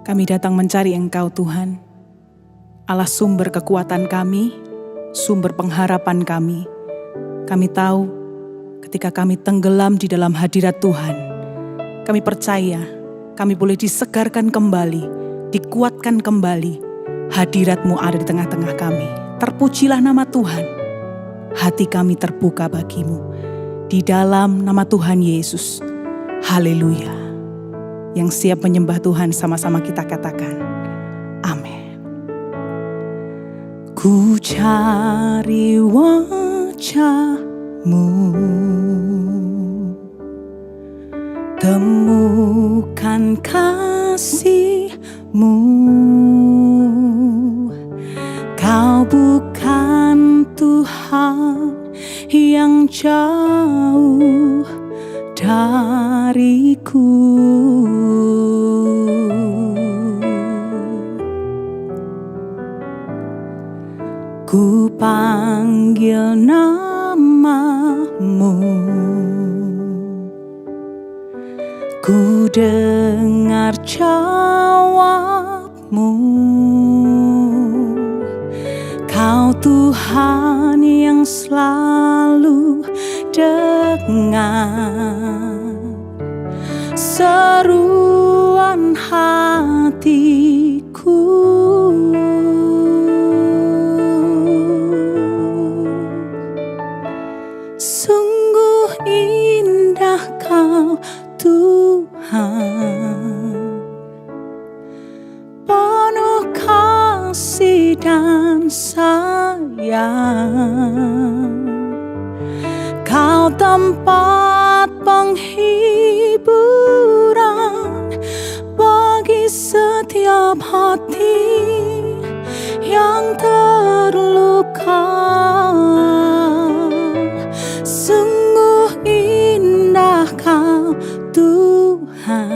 Kami datang mencari Engkau Tuhan, Allah sumber kekuatan kami, sumber pengharapan kami. Kami tahu ketika kami tenggelam di dalam hadirat Tuhan, kami percaya kami boleh disegarkan kembali, dikuatkan kembali. Hadirat-Mu ada di tengah-tengah kami. Terpujilah nama Tuhan. Hati kami terbuka bagi-Mu. Di dalam nama Tuhan Yesus. Haleluya. Yang siap menyembah Tuhan sama-sama kita katakan, amin. Ku cari wajah-Mu, temukan kasih-Mu. Kau bukan Tuhan yang jauh dariku. Ku panggil nama-Mu, ku dengar jawab-Mu. Kau Tuhan yang selalu dengar seruan hatiku. Sungguh indah Kau Tuhan, penuh kasih dan sayang. Kau tempat penghiburan bagi setiap hati yang terluka. Sungguh indah Kau Tuhan,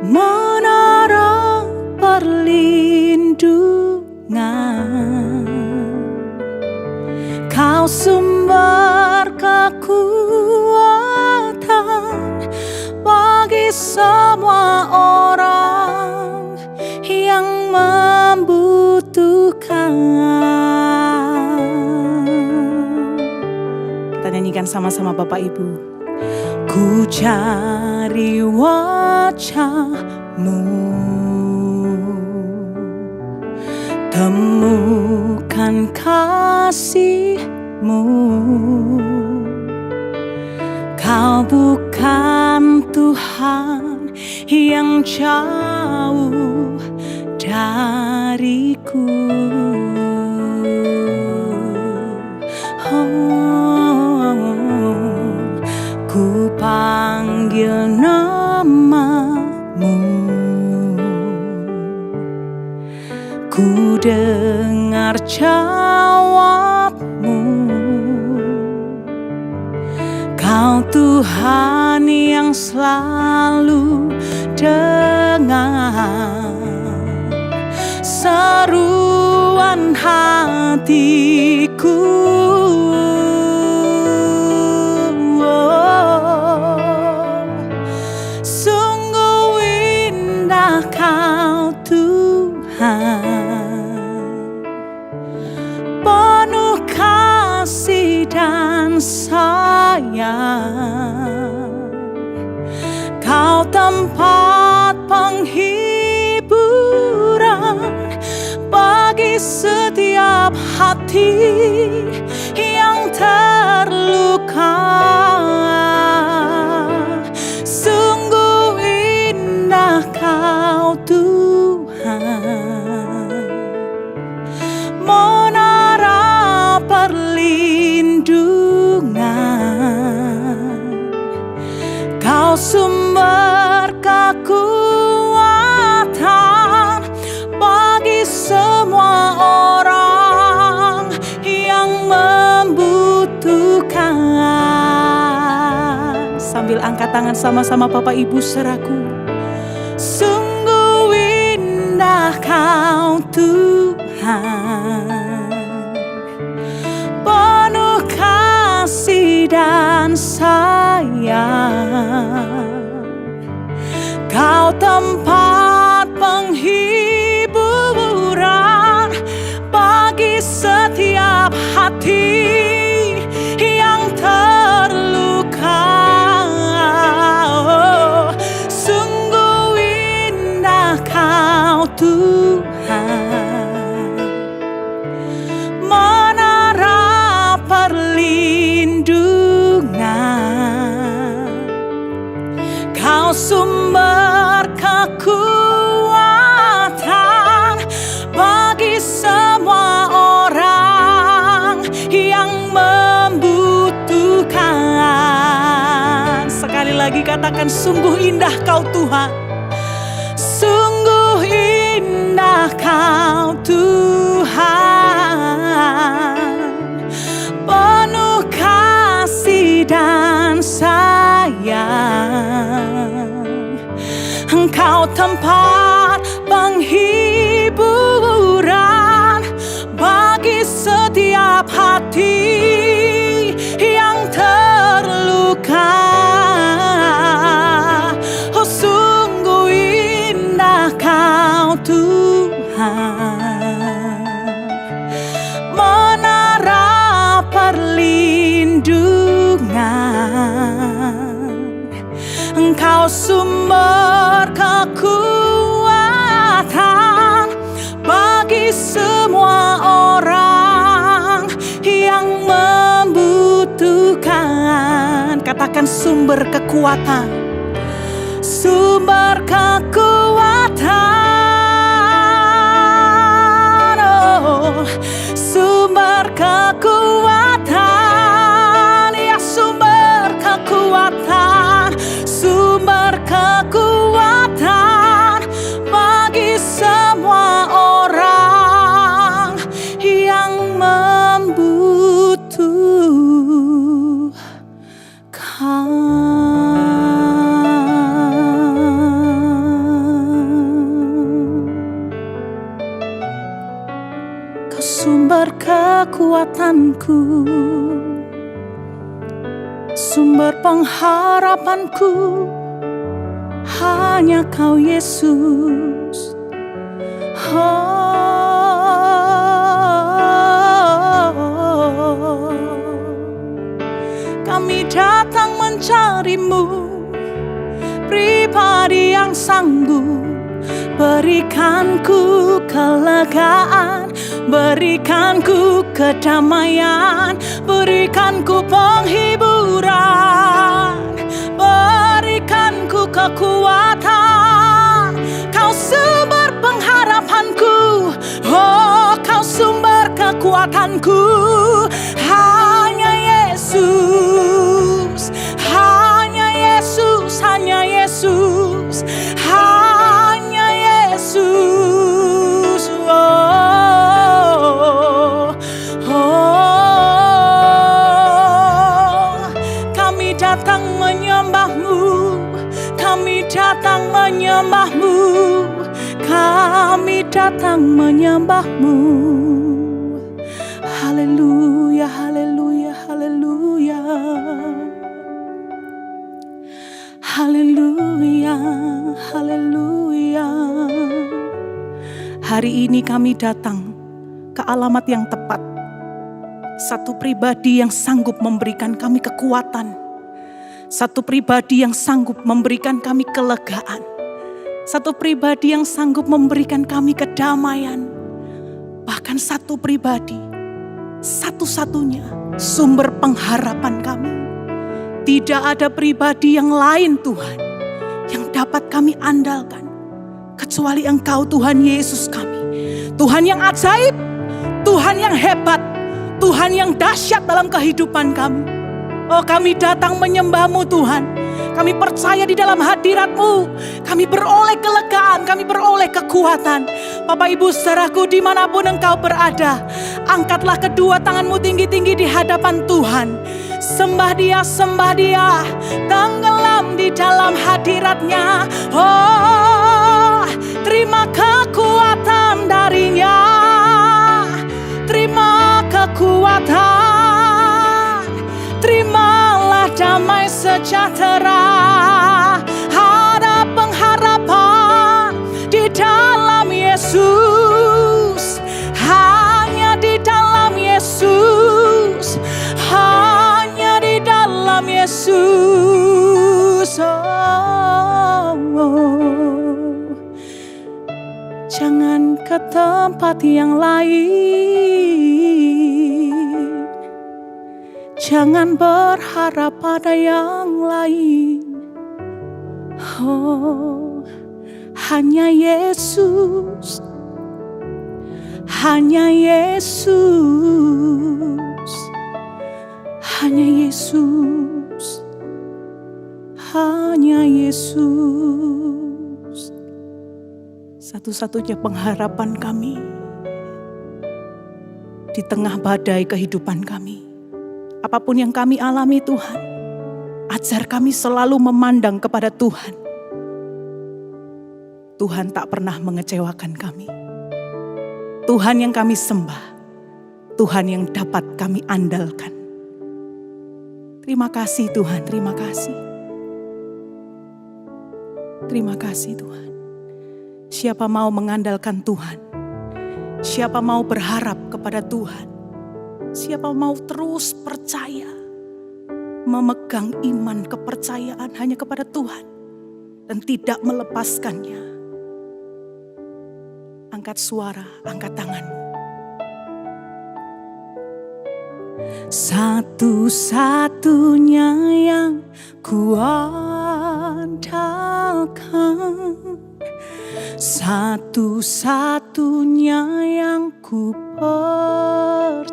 menara perlindungan. Kau sumber kekuatan bagi semua orang yang membutuhkan. Kita nyanyikan sama-sama Bapak Ibu. Ku cari wajah-Mu, temukan kasih-Mu. Kau bukan Tuhan yang jauh dariku. Ku panggil nama-Mu, ku dengar jawab-Mu. Kau Tuhan yang selalu dengar seruan hatiku. Sungguh indah Kau Tuhan, penuh kasih dan sayang. Kau tempat penghiburan bagi setiap hati yang terluka. Sungguh indah Kau Tuhan, menara perlindungan. Kau sumber kekuatan Angkat tangan sama-sama Bapak Ibu saudaraku. Sungguh indah Kau Tuhan, penuh kasih dan sayang. Kau tempat penghiburan bagi setiap hati yang terluka. Oh, sungguh indah Kau Tuhan, menara perlindungan. Kau sumber kekuatan bagi semua orang yang membutuhkan. Sekali lagi katakan, sungguh indah Kau Tuhan, sungguh indah Kau Tuhan, penuh kasih dan sayang. Engkau tempat penghiburan bagi setiap hati yang terluka. Oh, sungguh indah Kau Tuhan, menara perlindungan. Engkau sumber kekuatan bagi semua orang yang membutuhkan. Katakan, sumber kekuatan, sumber kekuatan. Oh, sumber kekuatan, ya sumber kekuatan, sumber kekuatan bagi semua orang yang membutuhkan. Kau sumber kekuatanku, sumber pengharapanku, hanya Kau Yesus. Oh, kami datang mencari-Mu, pribadi yang sanggup berikanku kelegaan, berikanku kedamaian, berikanku penghiburan, berikanku kekuatan. Kau sumber pengharapanku, oh Kau sumber kekuatanku, hanya Yesus, hanya Yesus, hanya Yesus, hanya Yesus. Oh, oh, kami datang menyembah-Mu, kami datang menyembah-Mu, kami datang menyembah-Mu. Haleluya, haleluya, haleluya, haleluya, haleluya. Hari ini kami datang ke alamat yang tepat. Satu pribadi yang sanggup memberikan kami kekuatan, satu pribadi yang sanggup memberikan kami kelegaan, satu pribadi yang sanggup memberikan kami kedamaian, bahkan satu pribadi, satu-satunya sumber pengharapan kami. Tidak ada pribadi yang lain Tuhan yang dapat kami andalkan kecuali Engkau Tuhan Yesus kami. Tuhan yang ajaib, Tuhan yang hebat, Tuhan yang dahsyat dalam kehidupan kami. Oh, kami datang menyembah-Mu Tuhan. Kami percaya di dalam hadirat-Mu kami beroleh kelegaan, kami beroleh kekuatan. Bapak Ibu saudaraku, dimanapun engkau berada, angkatlah kedua tanganmu tinggi-tinggi di hadapan Tuhan. Sembah Dia, tenggelam di dalam hadirat-Nya. Oh, terima kekuatan darinya, terima kekuatan, terimalah damai sejahtera. Ada pengharapan di dalam Yesus, hanya di dalam Yesus, hanya di dalam Yesus. Jangan ke tempat yang lain, jangan berharap pada yang lain. Oh, hanya Yesus, hanya Yesus, hanya Yesus, hanya Yesus. Satu-satunya pengharapan kami di tengah badai kehidupan kami. Apapun yang kami alami, Tuhan, ajar kami selalu memandang kepada Tuhan. Tuhan tak pernah mengecewakan kami. Tuhan yang kami sembah, Tuhan yang dapat kami andalkan. Terima kasih Tuhan, terima kasih. Terima kasih Tuhan. Siapa mau mengandalkan Tuhan? Siapa mau berharap kepada Tuhan? Siapa mau terus percaya, memegang iman kepercayaan hanya kepada Tuhan dan tidak melepaskannya? Angkat suara, angkat tanganmu. Satu-satunya yang kuandalkan, satu-satunya yang ku percaya,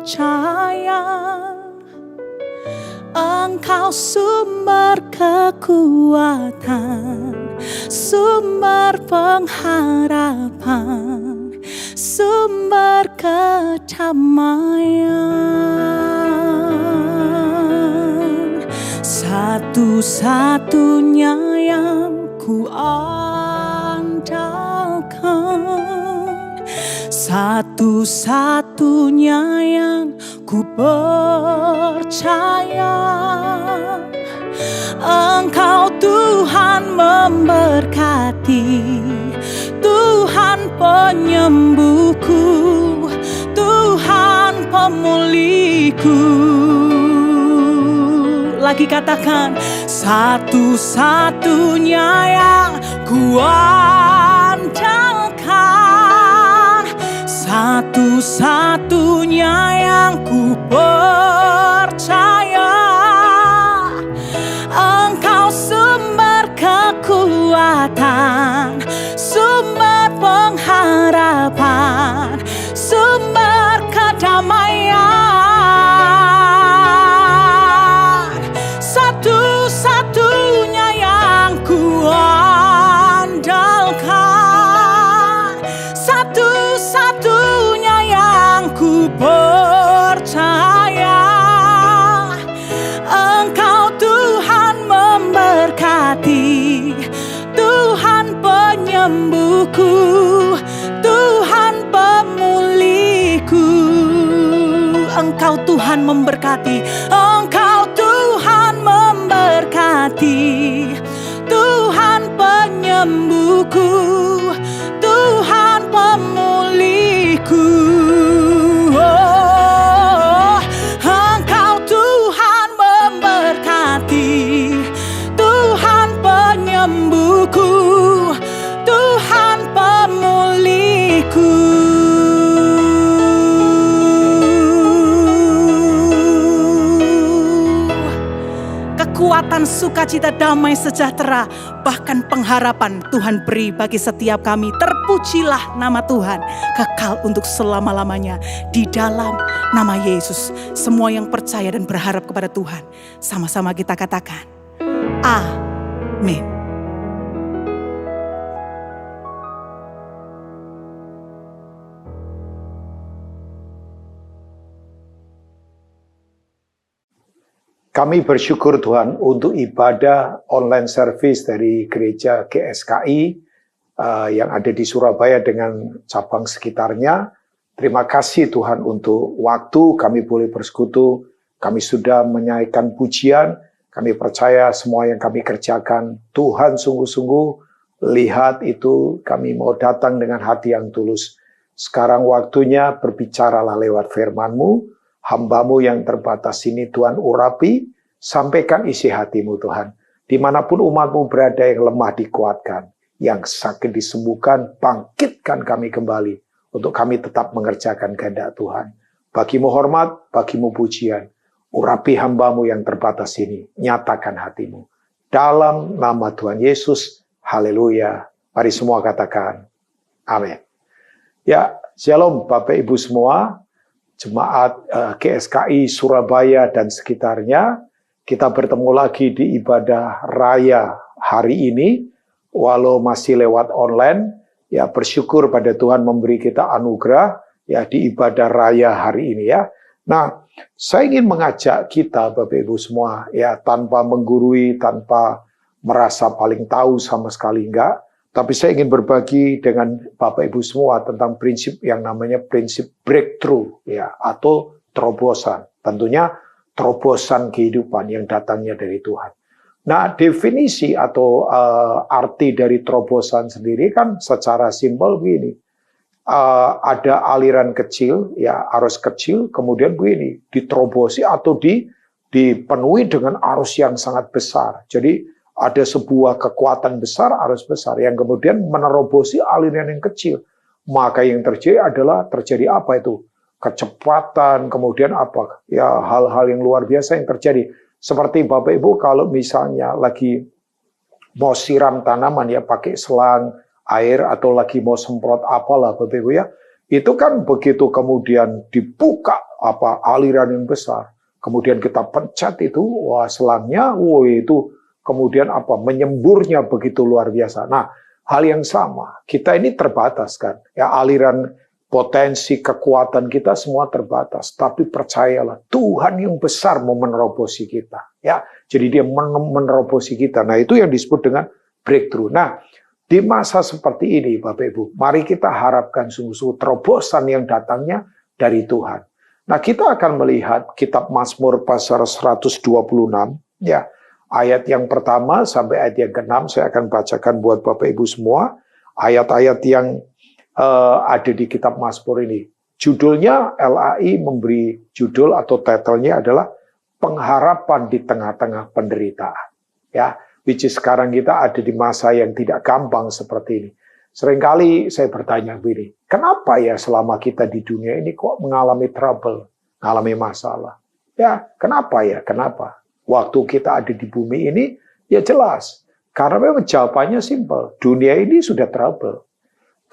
Engkau sumber kekuatan, sumber pengharapan, sumber kedamaian. Satu-satunya yang ku andalkan, satu-satunya yang ku percaya, Engkau Tuhan memberkati, Tuhan penyembuhku, Tuhan pemulihku. Lagi katakan, satu-satunya yang ku andalkan, satu-satunya yang ku percaya, Engkau sumber kekuatan, sumber pengharapan, sumber kedamaian. Satu-satunya yang ku andalkan, satu-satunya yang ku percaya, Engkau Tuhan memberkati, Tuhan penyembuhku, Tuhan pemulihku. Engkau Tuhan memberkati, Engkau Tuhan memberkati, Tuhan penyembuhku, Tuhan pemulihku. Oh, Engkau Tuhan memberkati, Tuhan penyembuhku, Tuhan pemulihku. Kekuatan, sukacita, damai, sejahtera, bahkan pengharapan Tuhan beri bagi setiap kami. Terpujilah nama Tuhan, kekal untuk selama-lamanya. Di dalam nama Yesus, semua yang percaya dan berharap kepada Tuhan, sama-sama kita katakan, amin. Kami bersyukur Tuhan untuk ibadah online service dari gereja GSKI yang ada di Surabaya dengan cabang sekitarnya. Terima kasih Tuhan untuk waktu kami boleh bersekutu. Kami sudah menyanyikan pujian. Kami percaya semua yang kami kerjakan Tuhan sungguh-sungguh lihat itu. Kami mau datang dengan hati yang tulus. Sekarang waktunya berbicaralah lewat firman-Mu. Hamba-Mu yang terbatas ini Tuhan urapi, sampaikan isi hati-Mu Tuhan. Dimanapun umat-Mu berada yang lemah dikuatkan, yang sakit disembuhkan, bangkitkan kami kembali, untuk kami tetap mengerjakan kehendak Tuhan. Bagi-Mu hormat, bagi-Mu pujian, urapi hamba-Mu yang terbatas ini, nyatakan hati-Mu. Dalam nama Tuhan Yesus, haleluya. Mari semua katakan, amin. Ya, shalom Bapak Ibu semua. Jemaat GSKI Surabaya dan sekitarnya, kita bertemu lagi di ibadah raya hari ini, walau masih lewat online. Ya, bersyukur pada Tuhan memberi kita anugerah ya di ibadah raya hari ini ya. Nah, saya ingin mengajak kita Bapak Ibu semua ya, tanpa menggurui, tanpa merasa paling tahu sama sekali enggak. Tapi saya ingin berbagi dengan Bapak Ibu semua tentang prinsip yang namanya prinsip breakthrough ya, atau terobosan. Tentunya terobosan kehidupan yang datangnya dari Tuhan. Nah, definisi atau arti dari terobosan sendiri kan secara simpel begini. Ada aliran kecil, ya arus kecil, kemudian begini, diterobosi atau dipenuhi dengan arus yang sangat besar. Jadi ada sebuah kekuatan besar, arus besar, yang kemudian menerobosi aliran yang kecil. Maka yang terjadi adalah, terjadi apa itu? Kecepatan, kemudian apa? Ya hal-hal yang luar biasa yang terjadi. Seperti Bapak Ibu kalau misalnya lagi mau siram tanaman ya pakai selang air, atau lagi mau semprot apalah Bapak Ibu ya. Itu kan begitu kemudian dibuka aliran yang besar. Kemudian kita pencet itu, wah selangnya, wah itu kemudian menyemburnya begitu luar biasa. Nah, hal yang sama, kita ini terbatas kan. Ya, aliran potensi kekuatan kita semua terbatas. Tapi percayalah, Tuhan yang besar mau menerobosi kita. Ya, jadi dia menerobosi kita. Nah, itu yang disebut dengan breakthrough. Nah, di masa seperti ini, Bapak Ibu, mari kita harapkan sungguh-sungguh terobosan yang datangnya dari Tuhan. Nah, kita akan melihat kitab Mazmur pasal 126, ya. Ayat yang pertama sampai ayat yang ke-6 saya akan bacakan buat Bapak Ibu semua. Ayat-ayat yang ada di kitab Mazmur ini. Judulnya LAI memberi judul atau title-nya adalah pengharapan di tengah-tengah penderitaan. Ya, which is sekarang kita ada di masa yang tidak gampang seperti ini. Seringkali saya bertanya begini, kenapa ya selama kita di dunia ini kok mengalami trouble, mengalami masalah? Ya, kenapa ya? Kenapa? Waktu kita ada di bumi ini, ya jelas. Karena memang jawabannya simpel. Dunia ini sudah trouble.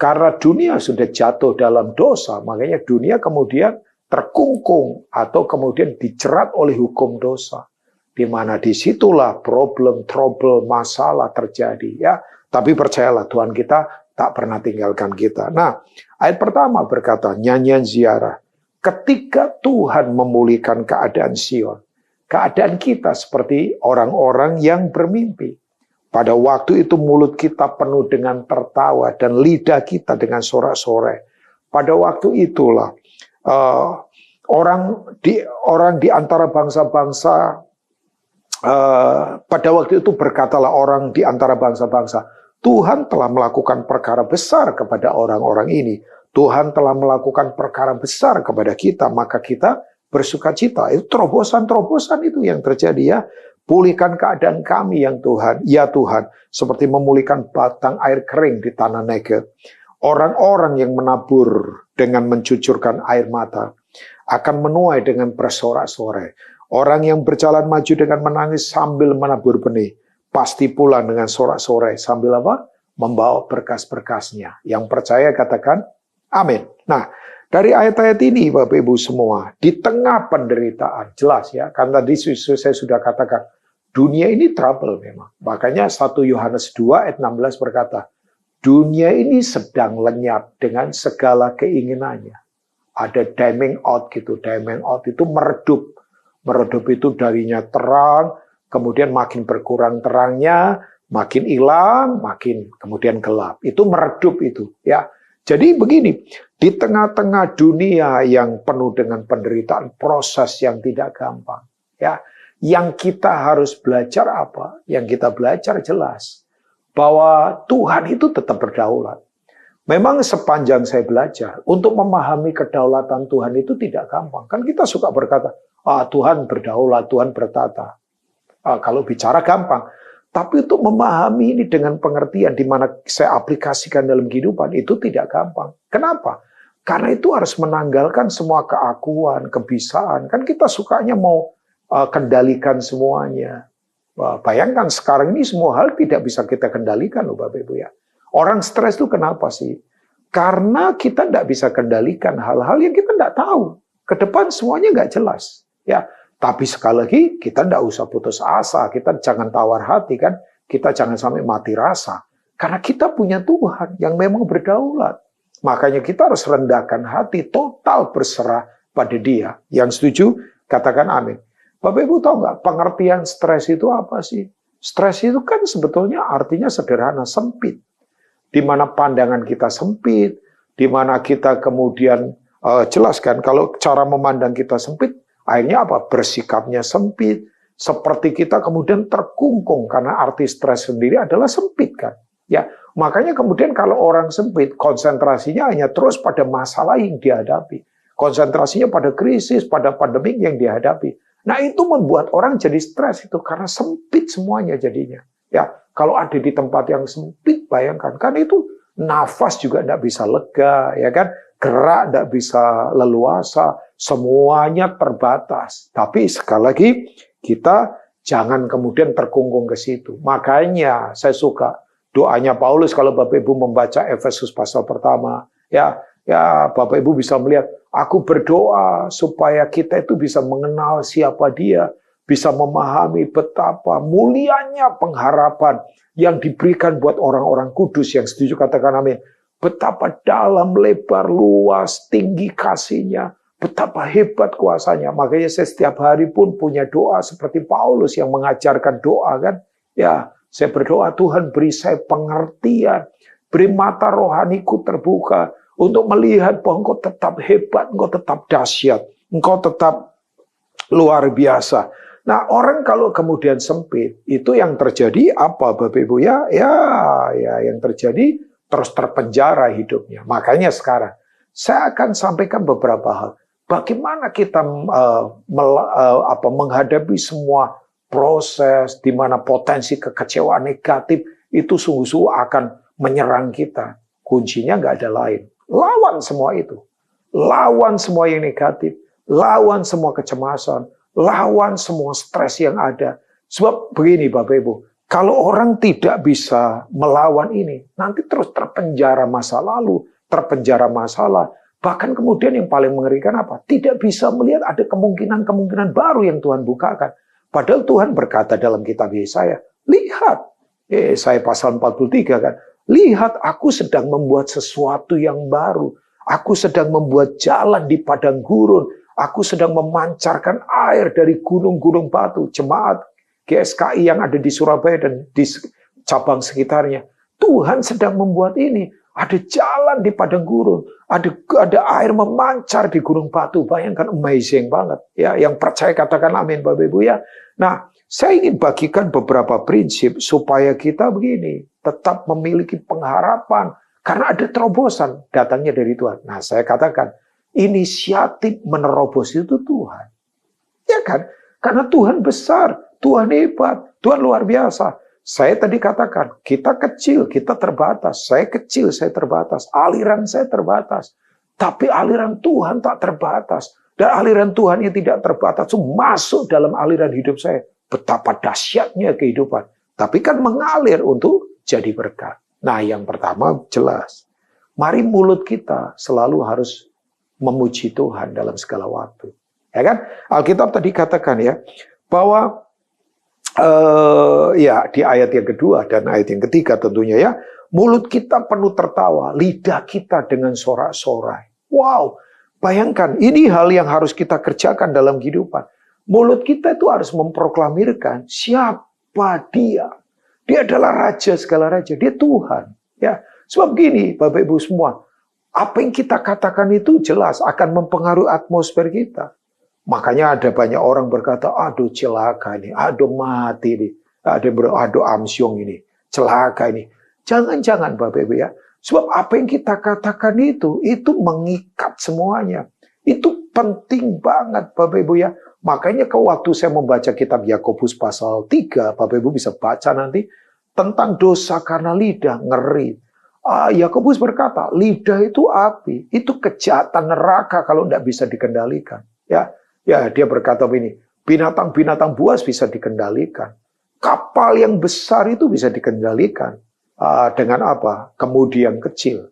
Karena dunia sudah jatuh dalam dosa, makanya dunia kemudian terkungkung atau kemudian dijerat oleh hukum dosa. Di mana disitulah problem, trouble, masalah terjadi. Ya, tapi percayalah Tuhan kita tak pernah tinggalkan kita. Nah, ayat pertama berkata, nyanyian ziarah. Ketika Tuhan memulihkan keadaan Sion, keadaan kita seperti orang-orang yang bermimpi. Pada waktu itu mulut kita penuh dengan tertawa dan lidah kita dengan sorak-sorai. Pada waktu itulah orang di antara bangsa-bangsa, pada waktu itu berkatalah orang di antara bangsa-bangsa, Tuhan telah melakukan perkara besar kepada orang-orang ini. Tuhan telah melakukan perkara besar kepada kita, maka kita bersukacita. Itu terobosan-terobosan itu yang terjadi ya. Pulihkan keadaan kami yang Tuhan. Ya Tuhan, seperti memulihkan batang air kering di tanah Negev. Orang-orang yang menabur dengan mencucurkan air mata akan menuai dengan bersorak-sorai. Orang yang berjalan maju dengan menangis sambil menabur benih, pasti pulang dengan sorak-sorai sambil membawa berkas-berkasnya. Yang percaya katakan amin. Nah, dari ayat-ayat ini Bapak Ibu semua, di tengah penderitaan, jelas ya, kan tadi saya sudah katakan, dunia ini trouble memang. Makanya 1 Yohanes 2 ayat 16 berkata, dunia ini sedang lenyap dengan segala keinginannya. Ada dimming out gitu, dimming out itu meredup. Meredup itu darinya terang, kemudian makin berkurang terangnya, makin hilang, makin kemudian gelap. Itu meredup itu, ya. Jadi begini, di tengah-tengah dunia yang penuh dengan penderitaan, proses yang tidak gampang, ya. Yang kita harus belajar apa? Yang kita belajar jelas bahwa Tuhan itu tetap berdaulat. Memang sepanjang saya belajar, untuk memahami kedaulatan Tuhan itu tidak gampang. Kan kita suka berkata, Tuhan berdaulat, Tuhan bertata. Kalau bicara gampang. Tapi untuk memahami ini dengan pengertian di mana saya aplikasikan dalam kehidupan, itu tidak gampang. Kenapa? Karena itu harus menanggalkan semua keakuan, kebisaan. Kan kita sukanya mau kendalikan semuanya. Bayangkan sekarang ini semua hal tidak bisa kita kendalikan loh Bapak Ibu ya. Orang stres itu kenapa sih? Karena kita tidak bisa kendalikan hal-hal yang kita tidak tahu. Ke depan semuanya nggak jelas. Ya, tapi sekali lagi kita tidak usah putus asa, kita jangan tawar hati kan, kita jangan sampai mati rasa. Karena kita punya Tuhan yang memang berdaulat. Makanya kita harus rendahkan hati, total berserah pada Dia. Yang setuju, katakan amin. Bapak Ibu tahu nggak pengertian stres itu apa sih? Stres itu kan sebetulnya artinya sederhana, sempit. Di mana pandangan kita sempit, di mana kita kemudian jelaskan kalau cara memandang kita sempit, akhirnya apa? Bersikapnya sempit. Seperti kita kemudian terkungkung karena arti stres sendiri adalah sempit kan. Ya, makanya kemudian kalau orang sempit, konsentrasinya hanya terus pada masalah yang dihadapi. Konsentrasinya pada krisis, pada pandemi yang dihadapi. Nah, itu membuat orang jadi stres itu karena sempit semuanya jadinya. Ya, kalau ada di tempat yang sempit, bayangkan kan itu nafas juga tidak bisa lega, ya kan? Gerak tidak bisa leluasa, semuanya terbatas. Tapi sekali lagi, kita jangan kemudian terkungkung ke situ. Makanya saya suka doanya Paulus kalau Bapak Ibu membaca Efesus pasal pertama. Ya Bapak Ibu bisa melihat, aku berdoa supaya kita itu bisa mengenal siapa Dia, bisa memahami betapa mulianya pengharapan yang diberikan buat orang-orang kudus yang setuju katakan amin. Betapa dalam, lebar, luas, tinggi kasihnya. Betapa hebat kuasanya. Makanya saya setiap hari pun punya doa seperti Paulus yang mengajarkan doa kan. Ya, saya berdoa Tuhan beri saya pengertian. Beri mata rohaniku terbuka. Untuk melihat bahwa engkau tetap hebat, engkau tetap dahsyat. Engkau tetap luar biasa. Nah, orang kalau kemudian sempit, itu yang terjadi apa Bapak Ibu ya? Ya, yang terjadi terus terpenjara hidupnya. Makanya sekarang saya akan sampaikan beberapa hal. Bagaimana kita menghadapi semua proses di mana potensi kekecewaan negatif itu sungguh-sungguh akan menyerang kita. Kuncinya nggak ada lain. Lawan semua itu. Lawan semua yang negatif. Lawan semua kecemasan. Lawan semua stres yang ada. Sebab begini Bapak Ibu. Kalau orang tidak bisa melawan ini, nanti terus terpenjara masa lalu, terpenjara masalah. Bahkan kemudian yang paling mengerikan apa? Tidak bisa melihat ada kemungkinan-kemungkinan baru yang Tuhan bukakan. Padahal Tuhan berkata dalam kitab Yesaya, lihat, Yesaya pasal 43 kan, lihat aku sedang membuat sesuatu yang baru. Aku sedang membuat jalan di padang gurun. Aku sedang memancarkan air dari gunung-gunung batu. Jemaat GSKI yang ada di Surabaya dan di cabang sekitarnya. Tuhan sedang membuat ini. Ada jalan di padang gurun. Ada air memancar di gunung batu. Bayangkan amazing banget. Ya, yang percaya katakan amin Bapak Ibu ya. Nah, saya ingin bagikan beberapa prinsip supaya kita begini. Tetap memiliki pengharapan. Karena ada terobosan datangnya dari Tuhan. Nah, saya katakan inisiatif menerobos itu Tuhan. Ya kan? Karena Tuhan besar. Tuhan hebat, Tuhan luar biasa. Saya tadi katakan, kita kecil, kita terbatas. Saya kecil, saya terbatas. Aliran saya terbatas. Tapi aliran Tuhan tak terbatas. Dan aliran Tuhan yang tidak terbatas itu masuk dalam aliran hidup saya. Betapa dahsyatnya kehidupan. Tapi kan mengalir untuk jadi berkat. Nah, yang pertama jelas. Mari mulut kita selalu harus memuji Tuhan dalam segala waktu. Ya kan? Alkitab tadi katakan ya, bahwa ya di ayat yang kedua dan ayat yang ketiga tentunya ya, mulut kita penuh tertawa, lidah kita dengan sorak-sorai. Wow, bayangkan ini hal yang harus kita kerjakan dalam kehidupan. Mulut kita itu harus memproklamirkan siapa dia. Dia adalah raja segala raja, dia Tuhan. Ya, sebab gini, Bapak Ibu semua, apa yang kita katakan itu jelas akan mempengaruhi atmosfer kita. Makanya ada banyak orang berkata, aduh celaka ini, aduh mati ini, aduh amsyong ini, celaka ini. Jangan-jangan Bapak Ibu ya, sebab apa yang kita katakan itu mengikat semuanya. Itu penting banget Bapak Ibu ya. Makanya waktu saya membaca kitab Yakobus pasal 3, Bapak Ibu bisa baca nanti tentang dosa karena lidah, ngeri. Yakobus berkata, lidah itu api, itu kejahatan neraka kalau tidak bisa dikendalikan. Ya, dia berkata begini, binatang-binatang buas bisa dikendalikan. Kapal yang besar itu bisa dikendalikan. Dengan apa? Kemudian kecil.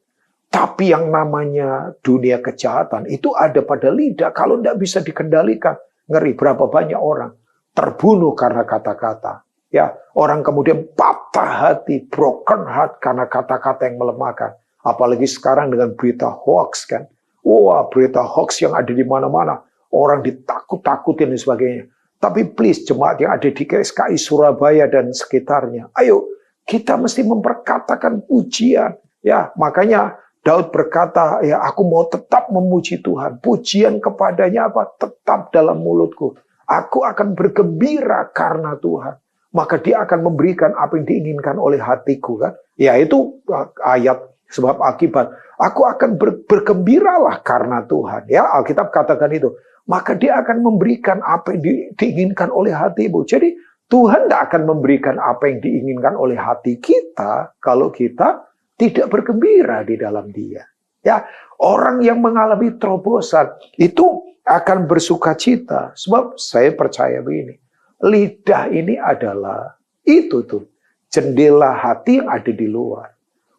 Tapi yang namanya dunia kejahatan itu ada pada lidah. Kalau tidak bisa dikendalikan, ngeri berapa banyak orang terbunuh karena kata-kata. Ya, orang kemudian patah hati, broken heart karena kata-kata yang melemahkan. Apalagi sekarang dengan berita hoax kan. Wah, berita hoax yang ada di mana-mana. Orang ditakut-takutin dan sebagainya. Tapi please, jemaat yang ada di GSKI Surabaya dan sekitarnya, ayo kita mesti memperkatakan pujian. Ya, makanya Daud berkata, ya aku mau tetap memuji Tuhan. Pujian kepadanya apa? Tetap dalam mulutku. Aku akan bergembira karena Tuhan. Maka dia akan memberikan apa yang diinginkan oleh hatiku kan. Ya itu ayat sebab akibat. Aku akan bergembiralah karena Tuhan. Ya Alkitab katakan itu. Maka dia akan memberikan apa yang diinginkan oleh hatimu. Jadi Tuhan tidak akan memberikan apa yang diinginkan oleh hati kita kalau kita tidak bergembira di dalam dia. Ya, orang yang mengalami terobosan itu akan bersuka cita. Sebab saya percaya begini. Lidah ini adalah itu tuh jendela hati yang ada di luar.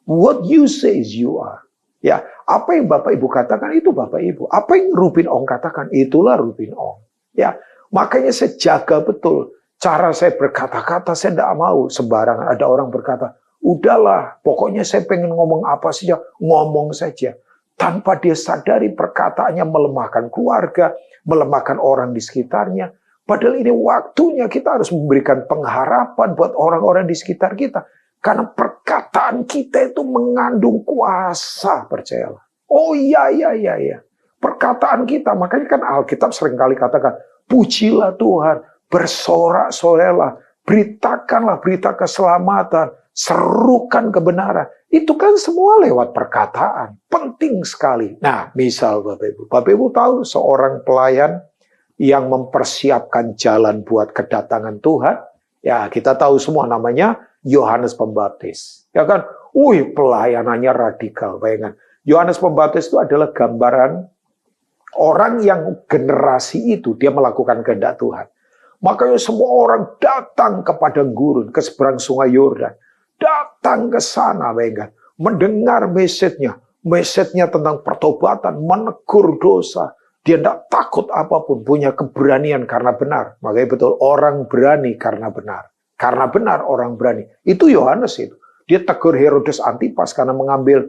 What you say is you are. Ya, apa yang Bapak Ibu katakan itu Bapak Ibu. Apa yang Rubin Ong katakan itulah Rubin Ong. Ya, makanya saya jaga betul cara saya berkata-kata. Saya tidak mau sembarangan. Ada orang berkata, udahlah, pokoknya saya pengen ngomong apa saja, ngomong saja. Tanpa dia sadari perkataannya melemahkan keluarga, melemahkan orang di sekitarnya. Padahal ini waktunya kita harus memberikan pengharapan buat orang-orang di sekitar kita. Karena perkataan kita itu mengandung kuasa, percayalah. Oh iya. Perkataan kita, makanya kan Alkitab seringkali katakan, pujilah Tuhan, bersorak-sorailah, beritakanlah berita keselamatan, serukan kebenaran. Itu kan semua lewat perkataan. Penting sekali. Nah, misal Bapak Ibu tahu seorang pelayan yang mempersiapkan jalan buat kedatangan Tuhan. Ya, kita tahu semua namanya Yohanes Pembaptis. Ya kan? Pelayanannya radikal. Bayangkan. Yohanes Pembaptis itu adalah gambaran orang yang generasi itu dia melakukan kehendak Tuhan. Makanya semua orang datang ke padang gurun, ke seberang sungai Yordan. Datang ke sana, bayangkan. Mendengar message-nya. Message-nya tentang pertobatan, menegur dosa. Dia tidak takut apapun, punya keberanian karena benar. Makanya betul, orang berani karena benar. Karena benar orang berani. Itu Yohanes itu. Dia tegur Herodes Antipas karena mengambil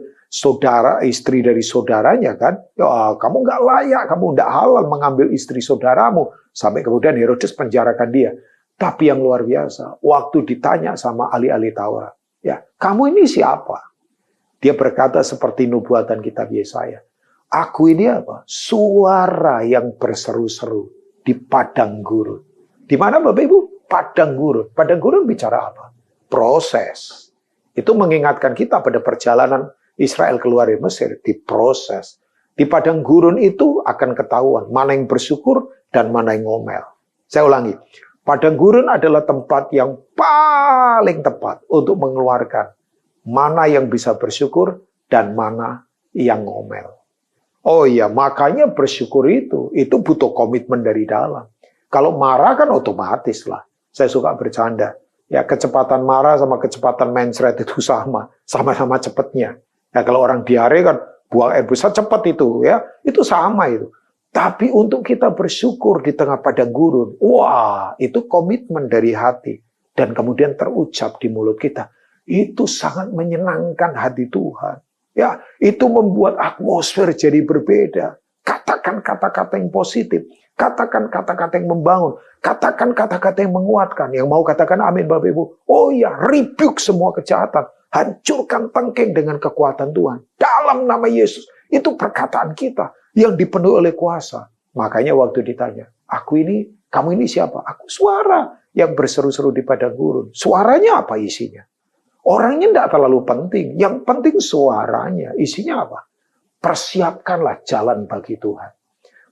istri dari saudaranya kan. Ya, kamu nggak layak, kamu nggak halal mengambil istri saudaramu. Sampai kemudian Herodes penjarakan dia. Tapi yang luar biasa, waktu ditanya sama ahli-ahli Taurat, ya, kamu ini siapa? Dia berkata seperti nubuatan kitab Yesaya. Aku ini apa? Suara yang berseru-seru di padang gurun. Di mana Bapak Ibu? Padang gurun. Padang gurun bicara apa? Proses. Itu mengingatkan kita pada perjalanan Israel keluar dari Mesir. Diproses. Di padang gurun itu akan ketahuan mana yang bersyukur dan mana yang ngomel. Saya ulangi. Padang gurun adalah tempat yang paling tepat untuk mengeluarkan mana yang bisa bersyukur dan mana yang ngomel. Oh iya, makanya bersyukur itu butuh komitmen dari dalam. Kalau marah kan otomatis lah. Saya suka bercanda. Ya, kecepatan marah sama kecepatan mencret itu sama-sama cepatnya. Ya, kalau orang diare kan buang air besar cepat itu, ya, itu sama itu. Tapi untuk kita bersyukur di tengah padang gurun, wah, itu komitmen dari hati dan kemudian terucap di mulut kita. Itu sangat menyenangkan hati Tuhan. Ya, itu membuat atmosfer jadi berbeda. Katakan kata-kata yang positif. Katakan kata-kata yang membangun. Katakan kata-kata yang menguatkan. Yang mau katakan amin Bapak Ibu. Oh iya, rebuke semua kejahatan. Hancurkan tengking dengan kekuatan Tuhan. Dalam nama Yesus. Itu perkataan kita yang dipenuhi oleh kuasa. Makanya waktu ditanya, kamu ini siapa? Aku suara yang berseru-seru di padang gurun. Suaranya apa isinya? Orangnya tidak terlalu penting. Yang penting suaranya. Isinya apa? Persiapkanlah jalan bagi Tuhan.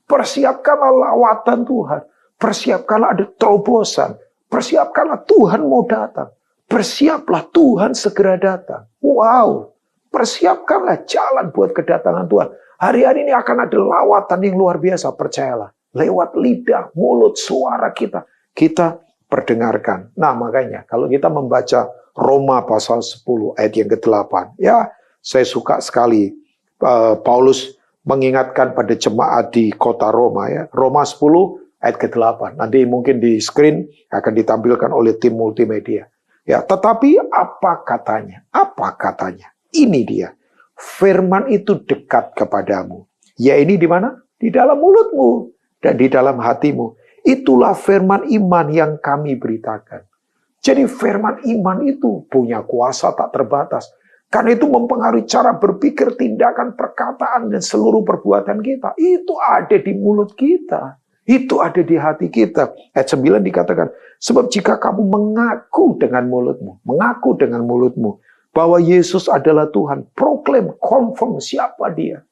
Persiapkanlah lawatan Tuhan. Persiapkanlah ada terobosan. Persiapkanlah Tuhan mau datang. Bersiaplah Tuhan segera datang. Wow. Persiapkanlah jalan buat kedatangan Tuhan. Hari-hari ini akan ada lawatan yang luar biasa. Percayalah. Lewat lidah, mulut, suara kita. Kita perdengarkan. Nah makanya kalau kita membaca Roma pasal 10 ayat yang ke-8. Ya saya suka sekali. Paulus mengingatkan pada jemaat di kota Roma ya. Roma 10 ayat ke-8. Nanti mungkin di screen akan ditampilkan oleh tim multimedia. Ya, tetapi apa katanya? Apa katanya? Ini dia. Firman itu dekat kepadamu. Ya ini di mana? Di dalam mulutmu dan di dalam hatimu. Itulah firman iman yang kami beritakan. Jadi firman iman itu punya kuasa tak terbatas. Karena itu mempengaruhi cara berpikir, tindakan, perkataan, dan seluruh perbuatan kita. Itu ada di mulut kita. Itu ada di hati kita. Ayat 9 dikatakan, sebab jika kamu mengaku dengan mulutmu, bahwa Yesus adalah Tuhan, proklaim, confirm siapa dia.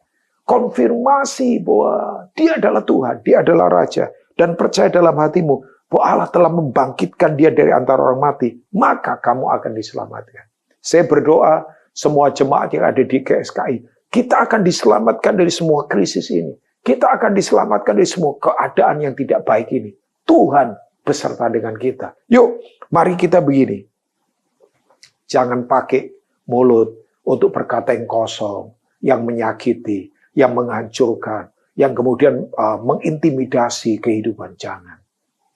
Konfirmasi bahwa dia adalah Tuhan, dia adalah Raja. Dan percaya dalam hatimu, bahwa Allah telah membangkitkan dia dari antara orang mati, maka kamu akan diselamatkan. Saya berdoa, semua jemaat yang ada di GSKI, kita akan diselamatkan dari semua krisis ini. Kita akan diselamatkan dari semua keadaan yang tidak baik ini. Tuhan beserta dengan kita. Yuk, mari kita begini. Jangan pakai mulut untuk berkata yang kosong, yang menyakiti, yang menghancurkan, yang kemudian mengintimidasi kehidupan. Jangan.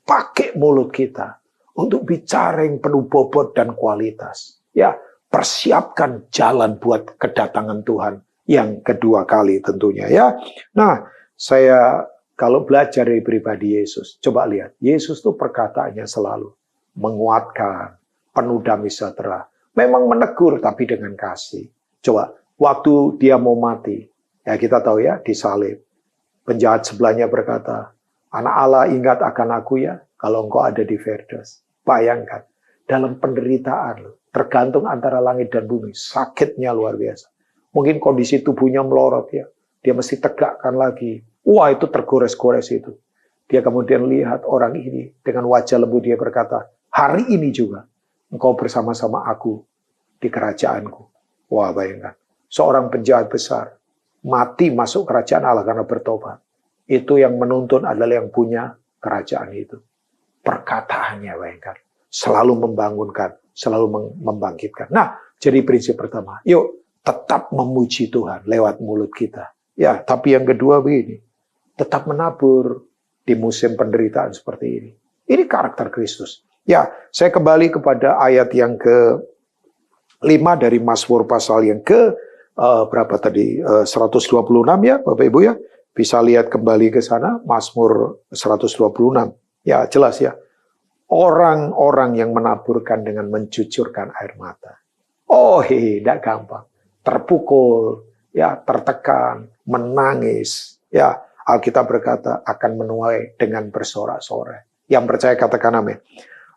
Pakai mulut kita untuk bicara yang penuh bobot dan kualitas. Ya, persiapkan jalan buat kedatangan Tuhan yang kedua kali tentunya ya. Nah, saya kalau belajar dari pribadi Yesus, coba lihat. Yesus tuh perkataannya selalu menguatkan, penuh damai sejahtera. Memang menegur tapi dengan kasih. Coba, waktu dia mau mati, ya kita tahu ya, disalib. Penjahat sebelahnya berkata, anak Allah ingat akan aku ya, kalau engkau ada di Verdes. Bayangkan, dalam penderitaan, tergantung antara langit dan bumi, sakitnya luar biasa. Mungkin kondisi tubuhnya melorot ya, dia mesti tegakkan lagi. Wah itu tergores-gores itu. Dia kemudian lihat orang ini, dengan wajah lembut dia berkata, hari ini juga, engkau bersama-sama aku di kerajaanku. Wah bayangkan, seorang penjahat besar, mati masuk kerajaan Allah karena bertobat. Itu yang menuntun adalah yang punya kerajaan itu. Perkataannya bayangkan. Selalu membangunkan, selalu membangkitkan. Nah, jadi prinsip pertama. Yuk, tetap memuji Tuhan lewat mulut kita. Ya, tapi yang kedua begini. Tetap menabur di musim penderitaan seperti ini. Ini karakter Kristus. Ya, saya kembali kepada ayat yang ke-5 dari Mazmur pasal yang berapa tadi? 126 ya, Bapak Ibu ya. Bisa lihat kembali ke sana, Mazmur 126. Ya, jelas ya. Orang-orang yang menaburkan dengan mencucurkan air mata. Oh, tidak gampang. Terpukul, ya, tertekan, menangis. Ya, Alkitab berkata akan menuai dengan bersorak-sorai. Yang percaya katakan amin.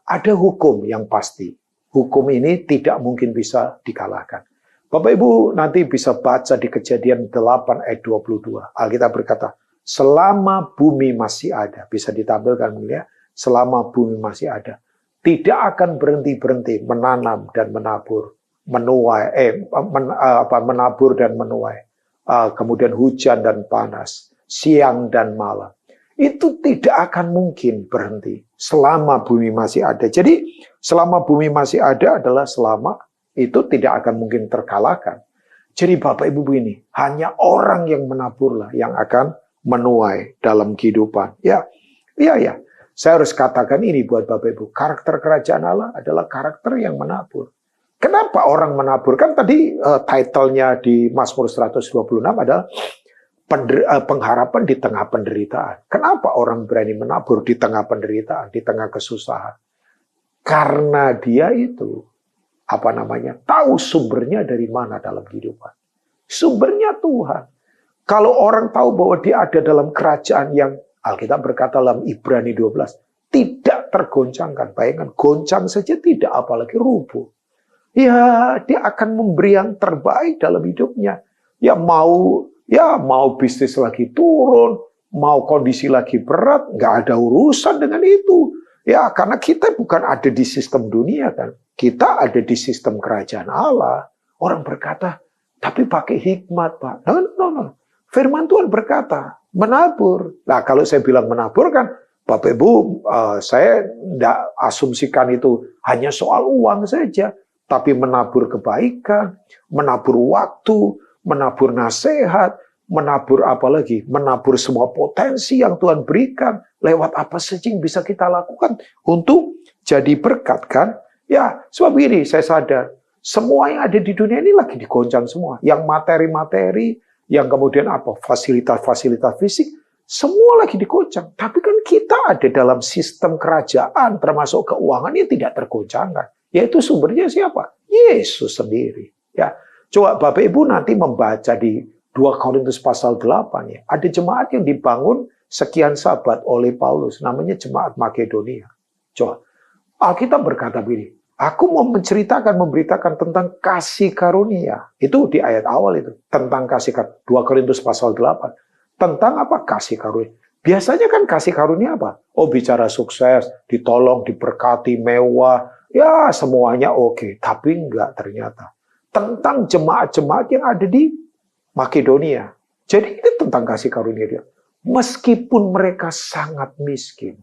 Ada hukum yang pasti. Hukum ini tidak mungkin bisa dikalahkan. Bapak Ibu nanti bisa baca di Kejadian 8 ayat 22. Alkitab berkata, selama bumi masih ada, bisa ditampilkan ya, selama bumi masih ada, tidak akan berhenti-berhenti menanam dan menabur, menabur dan menuai, kemudian hujan dan panas, siang dan malam. Itu tidak akan mungkin berhenti selama bumi masih ada. Jadi selama bumi masih ada adalah selama itu tidak akan mungkin terkalahkan. Jadi Bapak Ibu begini, hanya orang yang menaburlah yang akan menuai dalam kehidupan. Ya. Saya harus katakan ini buat Bapak Ibu. Karakter kerajaan Allah adalah karakter yang menabur. Kenapa orang menabur? Kan tadi title-nya di Mazmur 126 adalah pengharapan di tengah penderitaan. Kenapa orang berani menabur di tengah penderitaan, di tengah kesusahan? Karena dia itu, tahu sumbernya dari mana dalam kehidupan. Sumbernya Tuhan. Kalau orang tahu bahwa dia ada dalam kerajaan yang Alkitab berkata dalam Ibrani 12, tidak tergoncangkan. Bayangkan, goncang saja tidak, apalagi rubuh. Ya, dia akan memberi yang terbaik dalam hidupnya. Ya mau bisnis lagi turun, mau kondisi lagi berat, nggak ada urusan dengan itu. Ya, karena kita bukan ada di sistem dunia kan. Kita ada di sistem kerajaan Allah. Orang berkata, tapi pakai hikmat, Pak. No. Firman Tuhan berkata, menabur. Nah, kalau saya bilang menabur kan, Bapak Ibu, saya tidak asumsikan itu hanya soal uang saja. Tapi menabur kebaikan, menabur waktu, menabur nasihat, menabur apa lagi? Menabur semua potensi yang Tuhan berikan. Lewat apa saja yang bisa kita lakukan untuk jadi berkat kan? Ya, sebab ini saya sadar, semua yang ada di dunia ini lagi digoncang semua. Yang materi-materi, yang kemudian fasilitas-fasilitas fisik, semua lagi digoncang. Tapi kan kita ada dalam sistem kerajaan, termasuk keuangan yang tidak tergoncangkan. Yaitu sumbernya siapa? Yesus sendiri. Ya, coba Bapak Ibu nanti membaca di 2 Korintus pasal 8 ya. Ada jemaat yang dibangun sekian sabat oleh Paulus, namanya jemaat Makedonia. Coba Alkitab berkata begini, aku mau memberitakan tentang kasih karunia. Itu di ayat awal itu, tentang kasih karunia. 2 Korintus pasal 8. Tentang apa? Kasih karunia. Biasanya kan kasih karunia apa? Oh, bicara sukses, ditolong, diberkati, mewah, ya semuanya oke. Tapi enggak ternyata. Tentang jemaat-jemaat yang ada di Makedonia. Jadi ini tentang kasih karunia dia. Meskipun mereka sangat miskin,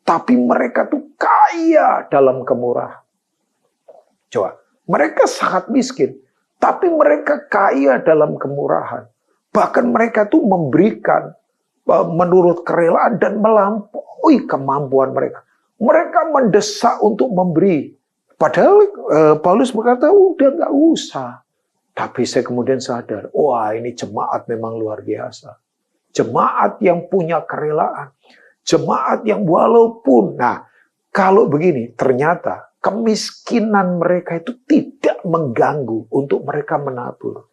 tapi mereka tuh kaya dalam kemurahan. Coba, mereka sangat miskin, tapi mereka kaya dalam kemurahan. Bahkan mereka tuh memberikan menurut kerelaan dan melampaui kemampuan mereka. Mereka mendesak untuk memberi. Padahal Paulus berkata, udah nggak usah. Tapi saya kemudian sadar, wah ini jemaat memang luar biasa. Jemaat yang punya kerelaan. Jemaat yang walaupun, kalau begini, ternyata kemiskinan mereka itu tidak mengganggu untuk mereka menabur.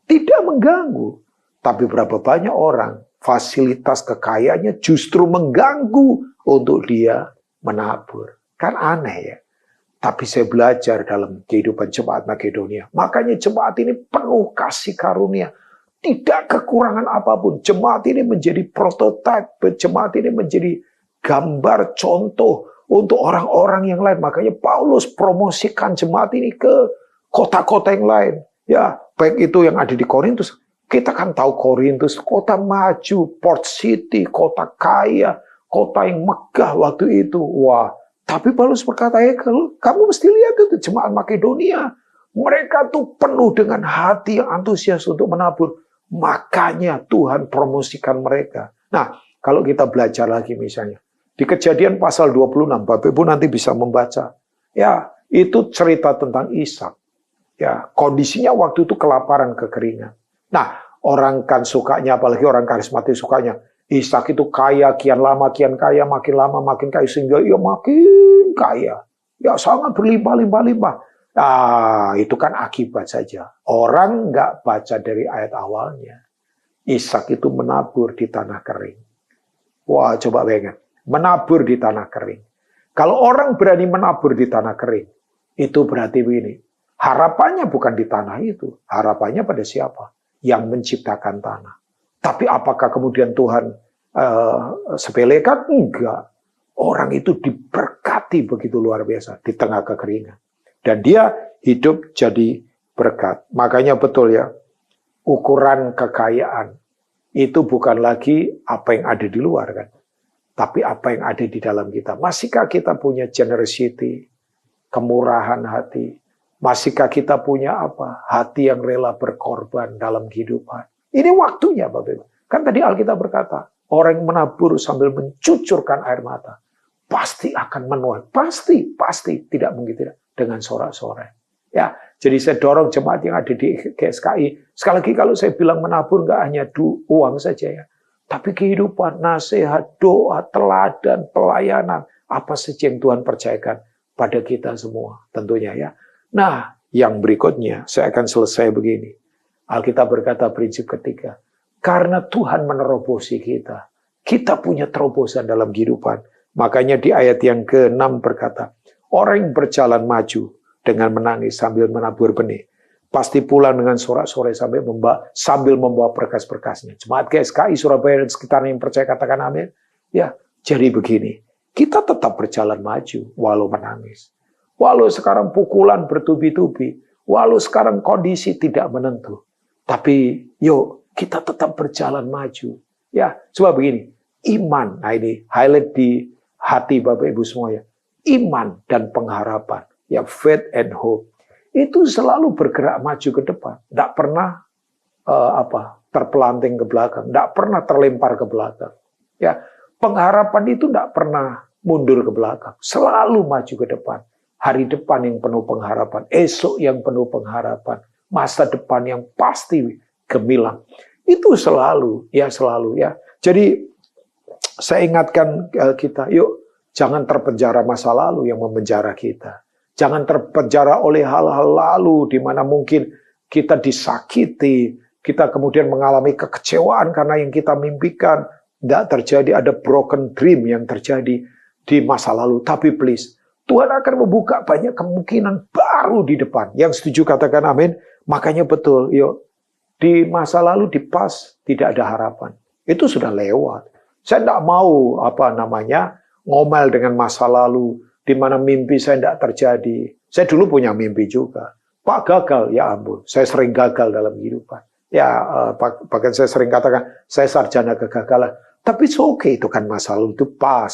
Tidak mengganggu. Tapi berapa banyak orang, fasilitas kekayaannya justru mengganggu untuk dia menabur. Kan aneh ya. Tapi saya belajar dalam kehidupan jemaat Makedonia. Makanya jemaat ini penuh kasih karunia. Tidak kekurangan apapun. Jemaat ini menjadi prototipe. Jemaat ini menjadi gambar contoh untuk orang-orang yang lain. Makanya Paulus promosikan jemaat ini ke kota-kota yang lain. Ya, baik itu yang ada di Korintus. Kita kan tahu Korintus, kota maju, port city, kota kaya, kota yang megah waktu itu. Wah, tapi Paulus berkata, kamu mesti lihat itu jemaat Makedonia. Mereka tuh penuh dengan hati yang antusias untuk menabur. Makanya Tuhan promosikan mereka. Nah, kalau kita belajar lagi misalnya. Di Kejadian pasal 26, Bapak Ibu nanti bisa membaca. Ya, itu cerita tentang Ishak. Ya, kondisinya waktu itu kelaparan, kekeringan. Nah, orang kan sukanya, apalagi orang karismatis sukanya. Ishak itu kaya, kian lama kian kaya, makin lama makin kaya, sehingga ia makin kaya. Ya sangat berlimpah-limpah-limpah. Nah, itu kan akibat saja. Orang nggak baca dari ayat awalnya. Ishak itu menabur di tanah kering. Wah, coba bayangkan. Menabur di tanah kering. Kalau orang berani menabur di tanah kering, itu berarti begini. Harapannya bukan di tanah itu. Harapannya pada siapa? Yang menciptakan tanah. Tapi apakah kemudian Tuhan sepelekan? Enggak. Orang itu diberkati begitu luar biasa di tengah kekeringan. Dan dia hidup jadi berkat. Makanya betul ya, ukuran kekayaan itu bukan lagi apa yang ada di luar kan. Tapi apa yang ada di dalam kita. Masihkah kita punya generosity, kemurahan hati? Masihkah kita punya apa? Hati yang rela berkorban dalam kehidupan. Ini waktunya Bapak Ibu. Kan tadi Alkitab berkata, orang yang menabur sambil mencucurkan air mata, pasti akan menuai. Pasti, tidak mungkin tidak. Dengan sorak-sorai. Ya, Jadi saya dorong jemaat yang ada di GSKI. Sekali lagi kalau saya bilang menabur nggak hanya uang saja ya. Tapi kehidupan, nasihat, doa, teladan, pelayanan. Apa saja yang Tuhan percayakan pada kita semua tentunya ya. Nah, yang berikutnya saya akan selesai begini. Alkitab berkata prinsip ketiga. Karena Tuhan menerobosi kita. Kita punya terobosan dalam kehidupan. Makanya di ayat yang ke-6 berkata, orang yang berjalan maju dengan menangis sambil menabur benih, pasti pulang dengan sorak-sorai sambil membawa berkas-berkasnya. Jemaat GSKI Surabaya dan sekitarnya yang percaya katakan amin. Ya, jadi begini, kita tetap berjalan maju walau menangis. Walau sekarang pukulan bertubi-tubi, walau sekarang kondisi tidak menentu. Tapi yuk, kita tetap berjalan maju. Ya, coba begini, iman, nah ini highlight di hati Bapak Ibu semuanya. Iman dan pengharapan, ya faith and hope, itu selalu bergerak maju ke depan. Tidak pernah terpelanting ke belakang, tidak pernah terlempar ke belakang. Ya, pengharapan itu tidak pernah mundur ke belakang, selalu maju ke depan. Hari depan yang penuh pengharapan, esok yang penuh pengharapan, masa depan yang pasti gemilang. Itu selalu ya. Jadi saya ingatkan kita, yuk jangan terpenjara masa lalu yang memenjara kita. Jangan terpenjara oleh hal-hal lalu di mana mungkin kita disakiti, kita kemudian mengalami kekecewaan karena yang kita mimpikan tidak terjadi, ada broken dream yang terjadi di masa lalu. Tapi please, Tuhan akan membuka banyak kemungkinan baru di depan. Yang setuju katakan amin. Makanya betul, yuk di masa lalu di past tidak ada harapan. Itu sudah lewat. Saya tidak mau ngomel dengan masa lalu di mana mimpi saya tidak terjadi. Saya dulu punya mimpi juga. Pak gagal, ya ampun. Saya sering gagal dalam kehidupan. Ya, bahkan saya sering katakan saya sarjana kegagalan. Tapi it's okay, itu kan masa lalu, itu pas.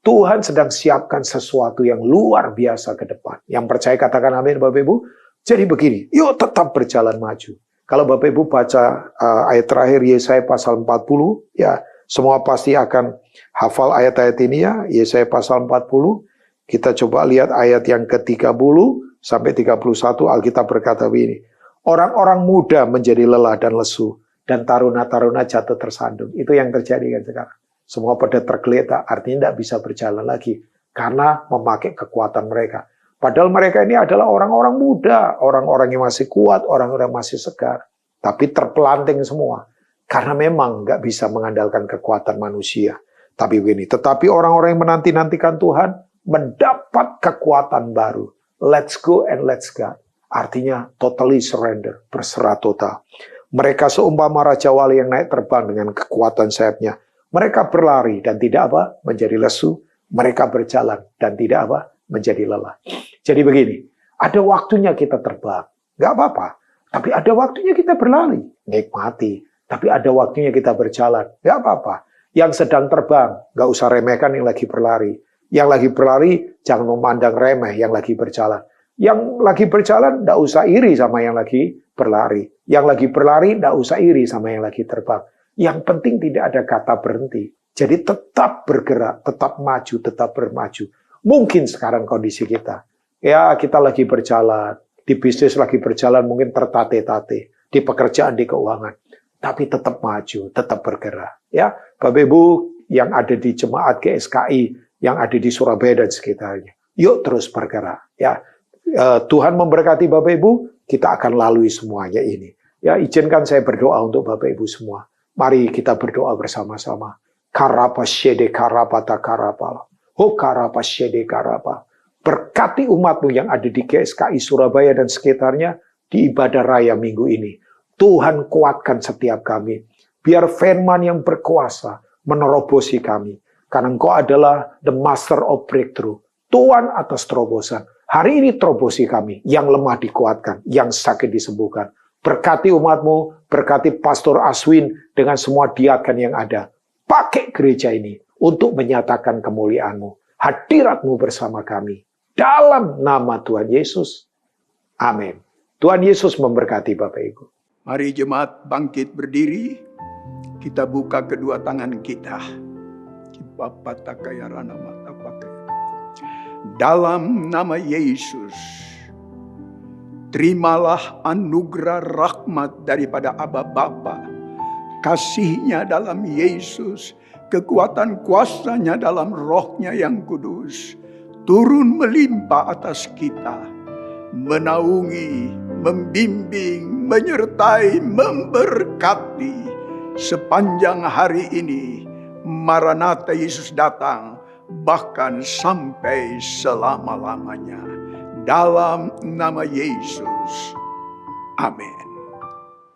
Tuhan sedang siapkan sesuatu yang luar biasa ke depan. Yang percaya katakan amin Bapak Ibu. Jadi begini, yuk tetap berjalan maju. Kalau Bapak Ibu baca ayat terakhir Yesaya pasal 40, ya semua pasti akan hafal ayat-ayat ini ya. Yesaya pasal 40, kita coba lihat ayat yang ke-30 sampai 31, Alkitab berkata begini. Orang-orang muda menjadi lelah dan lesu, dan taruna-taruna jatuh tersandung. Itu yang terjadi kan sekarang. Semua pada tergeletak, artinya tidak bisa berjalan lagi. Karena memakai kekuatan mereka. Padahal mereka ini adalah orang-orang muda, orang-orang yang masih kuat, orang-orang yang masih segar. Tapi terpelanting semua. Karena memang nggak bisa mengandalkan kekuatan manusia. Tapi begini, tetapi orang-orang yang menanti-nantikan Tuhan, mendapat kekuatan baru. Let's go and let's go. Artinya totally surrender, berserah total. Mereka seumpama Raja Wali yang naik terbang dengan kekuatan sayapnya. Mereka berlari dan tidak menjadi lesu. Mereka berjalan dan tidak menjadi lelah. Jadi begini, ada waktunya kita terbang, nggak apa-apa. Tapi ada waktunya kita berlari, nikmati. Tapi ada waktunya kita berjalan, nggak apa-apa. Yang sedang terbang, nggak usah remehkan yang lagi berlari. Yang lagi berlari, jangan memandang remeh yang lagi berjalan. Yang lagi berjalan, nggak usah iri sama yang lagi berlari. Yang lagi berlari, nggak usah iri sama yang lagi terbang. Yang penting tidak ada kata berhenti. Jadi tetap bergerak, tetap maju, tetap bermaju. Mungkin sekarang kondisi kita, ya kita lagi berjalan, di bisnis lagi berjalan mungkin tertate-tate, di pekerjaan, di keuangan. Tapi tetap maju, tetap bergerak. Ya, Bapak Ibu yang ada di jemaat GSKI, yang ada di Surabaya dan sekitarnya. Yuk terus bergerak. Ya, Tuhan memberkati Bapak Ibu, kita akan lalui semuanya ini. Ya, izinkan saya berdoa untuk Bapak Ibu semua. Mari kita berdoa bersama-sama. Karapasyede karapata karapala. Ho karapasyede karapa. Berkati umatmu yang ada di GSKI Surabaya dan sekitarnya di ibadah raya minggu ini. Tuhan kuatkan setiap kami. Biar firman yang berkuasa menerobosi kami. Karena Engkau adalah the master of breakthrough. Tuhan atas terobosan. Hari ini terobosi kami. Yang lemah dikuatkan. Yang sakit disembuhkan. Berkati umatmu, berkati Pastor Aswin dengan semua diaken yang ada. Pakai gereja ini untuk menyatakan kemuliaan-Mu. Hadirat-Mu bersama kami. Dalam nama Tuhan Yesus. Amin. Tuhan Yesus memberkati Bapak Ibu. Mari jemaat bangkit berdiri. Kita buka kedua tangan kita. Dalam nama Yesus. Terimalah anugerah rahmat daripada Aba Bapa, kasih-Nya dalam Yesus, kekuatan kuasa-Nya dalam Roh-Nya yang kudus, turun melimpah atas kita, menaungi, membimbing, menyertai, memberkati sepanjang hari ini. Maranatha, Yesus datang, bahkan sampai selama-lamanya. Dalam nama Yesus. Amin.